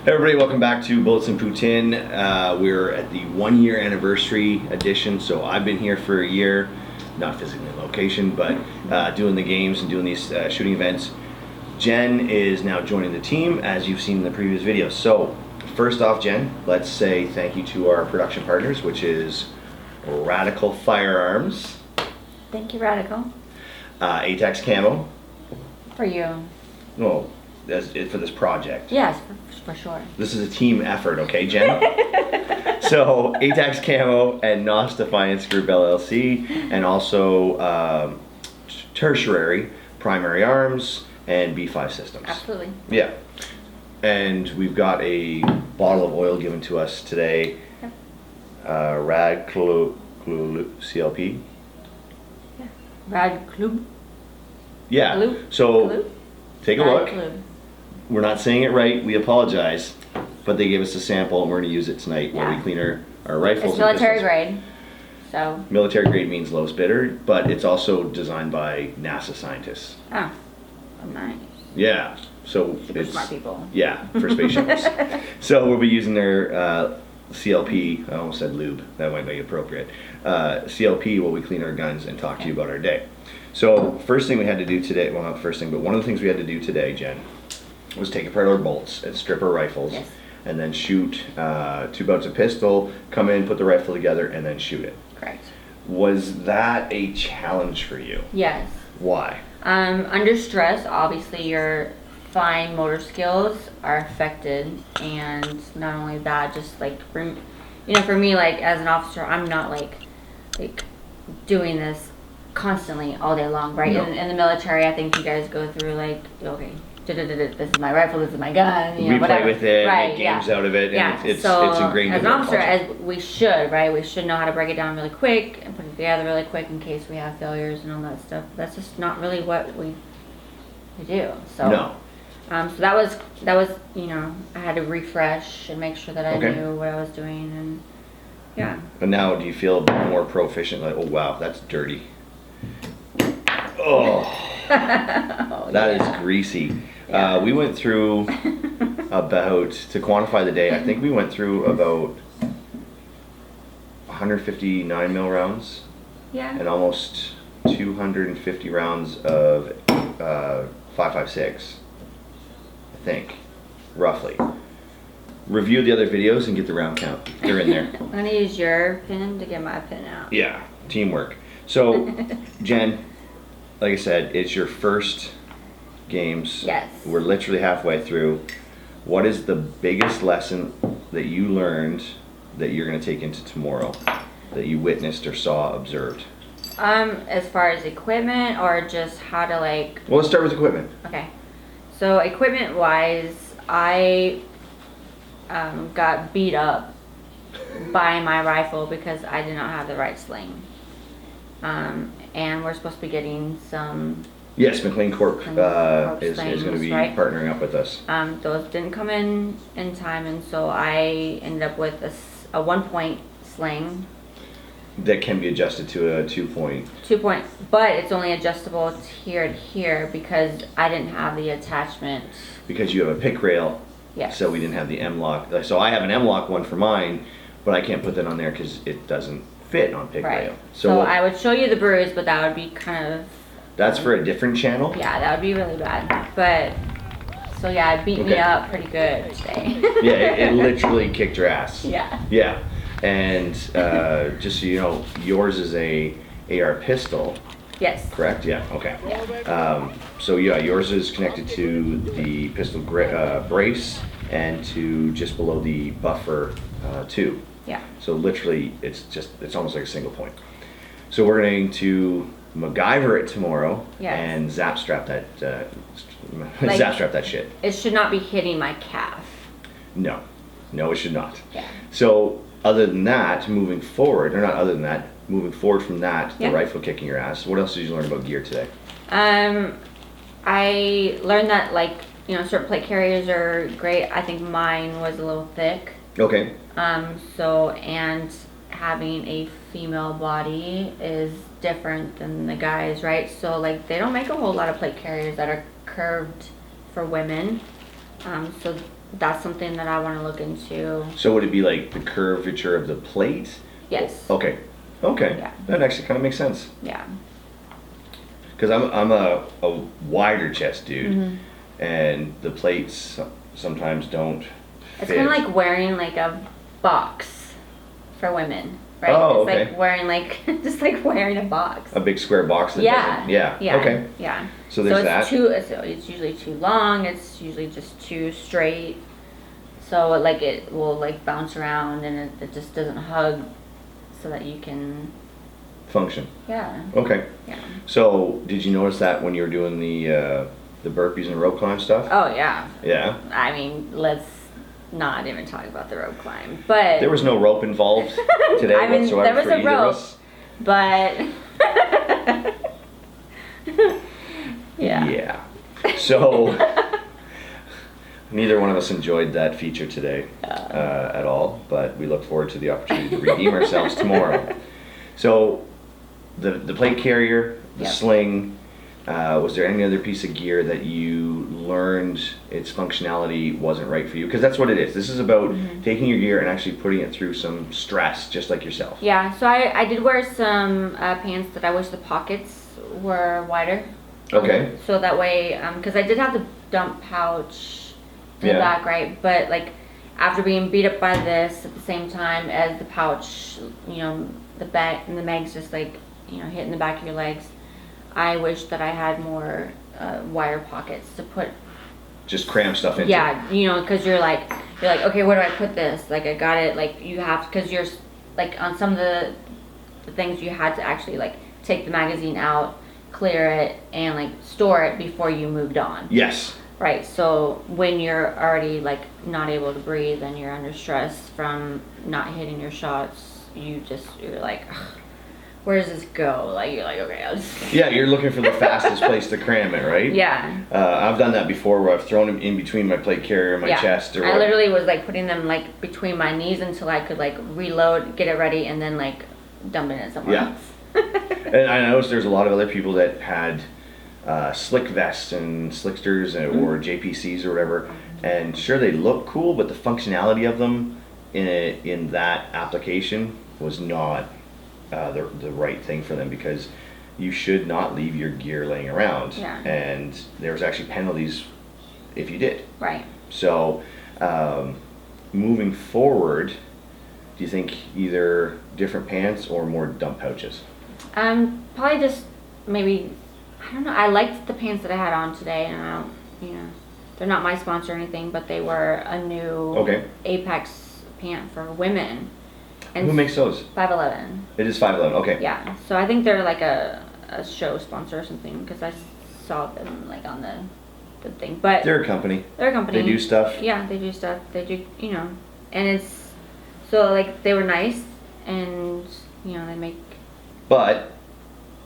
Everybody, welcome back to Bullets and Poutine. We're at the 1 year anniversary edition, so I've been here for a year, not physically in location, but doing the games and doing these shooting events. Jen is now joining the team, as you've seen in the previous videos. So, first off, Jen, let's say thank you to our production partners, which is Radical Firearms. Thank you, Radical. A-TACS CAMO. For you. Well, that's it for this project. Yes, for sure. This is a team effort, okay, Jen? So, A-TACS CAMO and NOUS Defiance Group LLC, and also tertiary, Primary Arms, and B5 Systems. Absolutely. Yeah. And we've got a bottle of oil given to us today. Yep. Rad CLP. Yeah. Rad Club. Yeah. Club? So, Club? take a Rad look. Club. We're not saying it right, we apologize, but they gave us a sample and we're going to use it tonight while we Yeah. clean our rifles. It's and military pistols. grade, so. Military grade means lowest bidder, but it's also designed by NASA scientists. Oh, nice. Yeah, so Super it's smart people. Yeah, for space shuttles. So we'll be using their CLP. I almost said lube. That might be appropriate. CLP while we clean our guns and talk to you about our day. So first thing we had to do today. Well, not the first thing, but one of the things we had to do today, Jen, was take apart our bolts and strip our rifles, Yes. and then shoot 2 bouts of pistol. Come in, put the rifle together, and then shoot it. Correct. Was that a challenge for you? Yes. Why? Under stress, obviously your fine motor skills are affected, and not only that, just like for me, like as an officer, I'm not like doing this constantly all day long, right? No. In the military, I think you guys go through like, okay, this is my rifle, this is my gun, We whatever. play with it, right, make games yeah. out of it, and Yeah, it's so ingrained as in an our officer, culture. as we should, right? We should know how to break it down really quick and put it together really quick in case we have failures and all that stuff. That's just not really what we do. So No. so that was I had to refresh and make sure that I Okay. knew what I was doing, and yeah. But now, do you feel more proficient? Like, oh wow, that's dirty. Oh, Oh, that is yeah. greasy. Yeah. We went through about, to quantify the day, I think we went through about 159 mil rounds Yeah. and almost 250 rounds of 5.56, I think, roughly. Review the other videos and get the round count. They're in there. I'm gonna use your pin to get my pin out. Yeah, teamwork. So, Jen, like I said, it's your first games. Yes. We're literally halfway through. What is the biggest lesson that you learned that you're going to take into tomorrow, that you witnessed or saw, observed? As far as equipment or just how to like. Well, let's start with equipment. Okay. So equipment wise, I got beat up by my rifle because I did not have the right sling. And we're supposed to be getting some. Yes, McLean Corp Corp is going to slings, be right? partnering up with us. Those didn't come in time, and so I ended up with a 1-point sling. That can be adjusted to a 2-point. 2-point, but it's only adjustable here to here because I didn't have the attachment. Because you have a pick rail, Yes. so we didn't have the M-lock. So I have an M-lock one for mine, but I can't put that on there because it doesn't fit on pick Right. rail. So I would show you the bruise, but that would be kind of. That's for a different channel? Yeah, that would be really bad. But, so yeah, it beat me Okay. up pretty good today. Yeah, it literally kicked your ass. Yeah. Yeah, and just so you know, yours is a AR pistol, Yes. correct? Yeah, okay. Yeah. So yeah, yours is connected to the pistol brace and to just below the buffer tube. Yeah. So literally, it's almost like a single point. So we're going to MacGyver it tomorrow Yes. and zap strap that Like- zap strap that shit. It should not be hitting my calf. No, it should not. Yeah. So other than that, moving forward, or not other than that, moving forward from that, Yeah. the rifle kicking your ass. What else did you learn about gear today? I learned that certain plate carriers are great. I think mine was a little thick. Okay. So, and having a female body is different than the guys, right? So like they don't make a whole lot of plate carriers that are curved for women. So that's something that I want to look into. So would it be like the curvature of the plate? Yes. Okay. Okay. Yeah. That actually kind of makes sense. Yeah. Because I'm a wider chest dude, Mm-hmm. and the plates sometimes don't It's fit. kind of like wearing like a box for women, right? Oh, it's okay. like wearing like just like wearing a box. A big square box that Yeah. doesn't. Yeah. Yeah. Okay. Yeah. So there's it's that. it's usually too long. It's usually just too straight. So like it will like bounce around and it just doesn't hug, so that you can. Function. Yeah. Okay. Yeah. So did you notice that when you were doing the burpees and rope climb stuff? Oh yeah. Yeah. I mean, let's not even talk about the rope climb, but There was no rope involved today I mean, whatsoever there was for a either rope. of us. but yeah. Yeah. So neither one of us enjoyed that feature today at all, but we look forward to the opportunity to redeem ourselves tomorrow. So the plate carrier, the Yep. sling, was there any other piece of gear that you learned its functionality wasn't right for you? Because that's what it is. This is about taking your gear and actually putting it through some stress, just like yourself. Yeah, so I did wear some pants that I wish the pockets were wider. Okay. So that way, because I did have the dump pouch in Yeah. the back, right? But like after being beat up by this at the same time as the pouch, you know, the back and the mag's just like, you know, hitting the back of your legs. I wish that I had more wire pockets to put. Just cram stuff into. Yeah, you know, because you're like, okay, where do I put this? Like I got it. Like you have, because you're like on some of the things you had to actually like take the magazine out, clear it, and like store it before you moved on. Yes. Right. So when you're already like not able to breathe and you're under stress from not hitting your shots, you're like, ugh, where does this go? Like you're like, okay, I'll just. Yeah, you're looking for the fastest place to cram it, right? Yeah. I've done that before where I've thrown them in between my plate carrier and my Yeah. chest or I whatever. literally was like putting them like between my knees until I could like reload, get it ready, and then like dump it in somewhere Yeah. else. And I noticed there's a lot of other people that had slick vests and slicksters or JPCs or whatever, and sure they look cool, but the functionality of them in that application was not the right thing for them, because you should not leave your gear laying around. Yeah. And there was actually penalties if you did. Right. So moving forward, do you think either different pants or more dump pouches? Probably just maybe, I don't know. I liked the pants that I had on today, and I don't, you know, they're not my sponsor or anything, but they were a new Okay. A-TACS pant for women. And Who makes those? 511. It is 511. Okay. Yeah. So I think they're like a show sponsor or something, because I saw them like on the thing. But They're a company. they're a company. They do stuff. Yeah, they do stuff. They do, you know, and it's so like they were nice, and you know they make But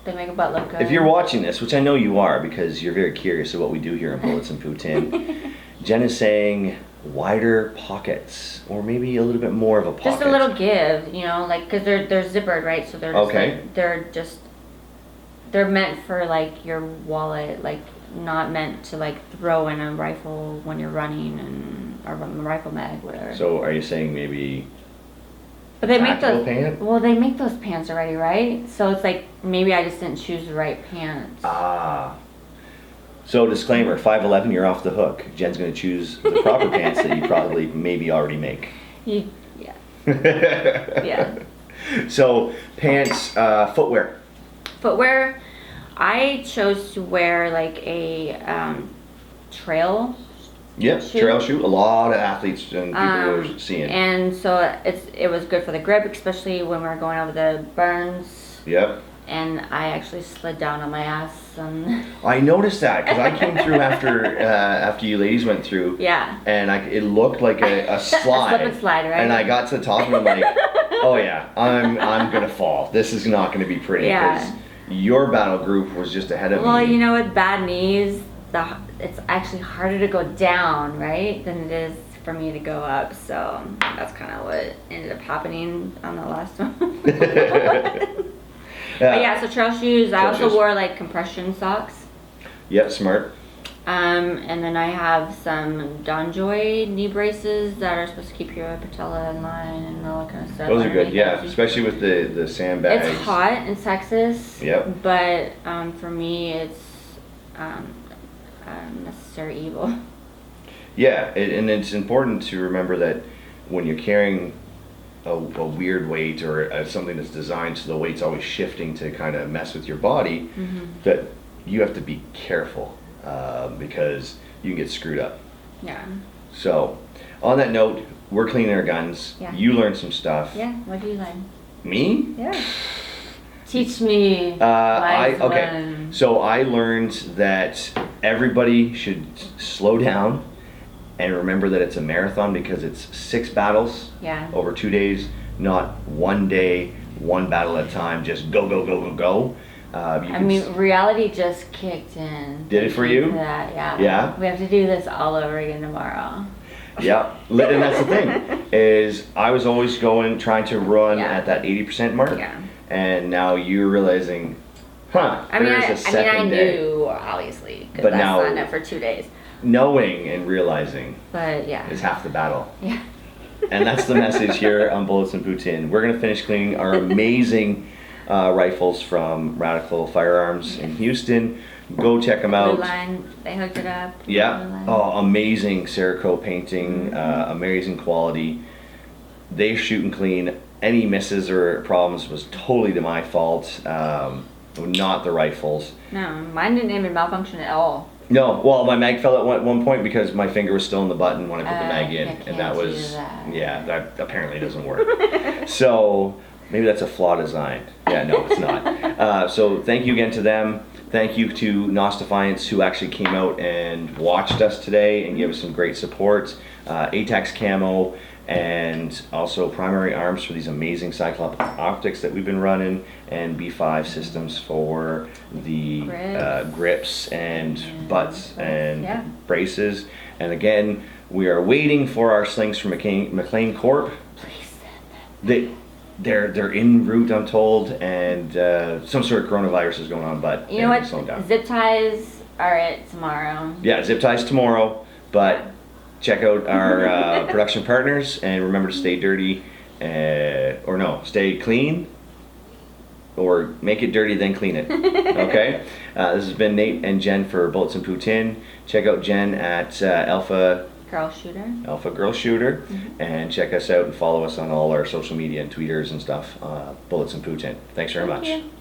a butt look good. if you're watching this, which I know you are because you're very curious of what we do here in Bullets and Poutine, Jen is saying wider pockets, or maybe a little bit more of a pocket. just a little give, you know, like because they're zippered, right? So they're just Okay. like, they're meant for like your wallet, like not meant to like throw in a rifle when you're running or a rifle mag, whatever. So are you saying maybe But they make tactical those. pant? Well, they make those pants already, right? So it's like maybe I just didn't choose the right pants. So disclaimer, 511, you're off the hook. Jen's going to choose the proper pants that you probably maybe already make. Yeah. Yeah. So pants, footwear. Footwear, I chose to wear like a trail. Yep, Shoe. trail shoe. A lot of athletes and people are seeing. And so it was good for the grip, especially when we were going over the burns. Yep. And I actually slid down on my ass. I noticed that because I came through after you ladies went through. Yeah. And it looked like a slide. Slip and slide, right? And I got to the top and I'm like, oh yeah, I'm gonna fall. This is not gonna be pretty. Yeah. Because your battle group was just ahead of me. Well, you know, with bad knees, it's actually harder to go down, right, than it is for me to go up. So that's kind of what ended up happening on the last one. But yeah, so trail shoes. I Trail also shoes. wore like compression socks. Yep, smart. And then I have some Donjoy knee braces that are supposed to keep your patella in line and all that kind of stuff. Those are good, underneath yeah, it. especially with the sandbags. It's hot in Texas. Yep. But for me, it's a necessary evil. Yeah, and it's important to remember that when you're carrying a weird weight or something that's designed so the weight's always shifting to kind of mess with your body, that you have to be careful because you can get screwed up. Yeah. So, on that note, we're cleaning our guns. Yeah. You learned some stuff. Yeah. What do you learn? Me? Yeah. Teach me. Okay. So I learned that everybody should slow down and remember that it's a marathon because it's 6 battles Yeah. over 2 days, not one day, one battle at a time. Just go, go, go, go, go. I mean, reality just kicked in. Did it for you? That, yeah. Yeah? We have to do this all over again tomorrow. Yeah, and that's the thing is I was always trying to run Yeah. at that 80% mark, Yeah. and now you're realizing, I mean, there's a second day. knew obviously because But I now- signed up for 2 days. Knowing and realizing But yeah. is half the battle. Yeah. And that's the message here on Bullets and Poutine. We're going to finish cleaning our amazing rifles from Radical Firearms in Houston. Go check them Blue out. line, they hooked it up. Yeah. Blue line. Oh, amazing Cerakote painting, amazing quality. They shoot and clean. Any misses or problems was totally to my fault, not the rifles. No, mine didn't even malfunction at all. No, well, my mag fell at one point because my finger was still in the button when I put the mag in, I and can't that do was, that. yeah, that apparently doesn't work. So maybe that's a flaw design. Yeah, no, it's not. So thank you again to them. Thank you to NOUS Defiance who actually came out and watched us today and gave us some great support. A-TACS CAMO and also Primary Arms for these amazing Cyclops optics that we've been running, and B5 systems for the grips and butts and yeah. braces. And again, we are waiting for our slings from McLean Corp. Please. They're en route, I'm told, and some sort of coronavirus is going on, but You know what? slow down. Zip ties are it tomorrow. Yeah, zip ties tomorrow, but check out our production partners and remember to stay dirty, or no, stay clean, or make it dirty then clean it. Okay? This has been Nate and Jen for Bullets and Poutine. Check out Jen at Alpha Girl shooter. Girl Shooter, and check us out and follow us on all our social media and tweeters and stuff. Bullets and Poutine. Thanks very much. Thank you.